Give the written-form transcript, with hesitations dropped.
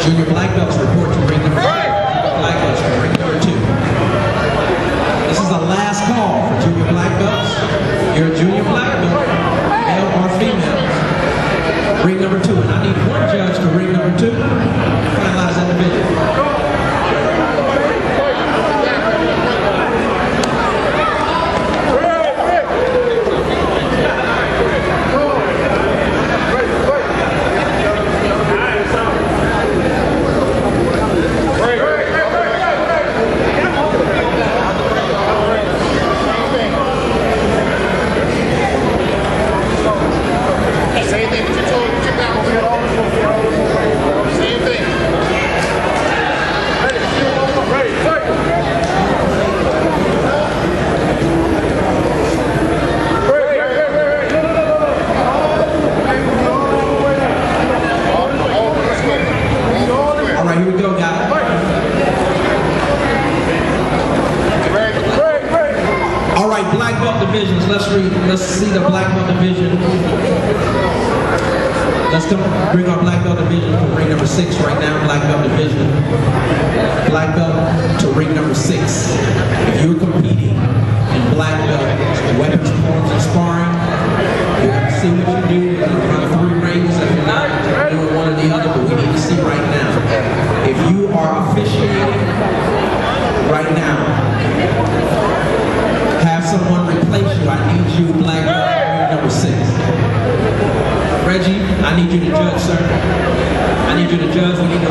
Junior black belts report to ring number 2. Black belts to ring number 2. This is the last call for junior black belts. You're a junior black belt, male or female. Ring number 2, and I need one judge to ring number 2. Finalize that division. Let's see the black belt division. Let's come bring our black belt division to ring number 6 right now. Black belt division. Black belt to ring number 6. If you're competing in black belt, weapons, forms, and sparring, you're going to see what you do. You're going to run 3 rings. If you're not, you're doing one or the other, but we need to see right now. If you are officiating right now, have someone replace you. I need you, black belt number 6. Reggie, I need you to judge, sir. I need you to judge. We need to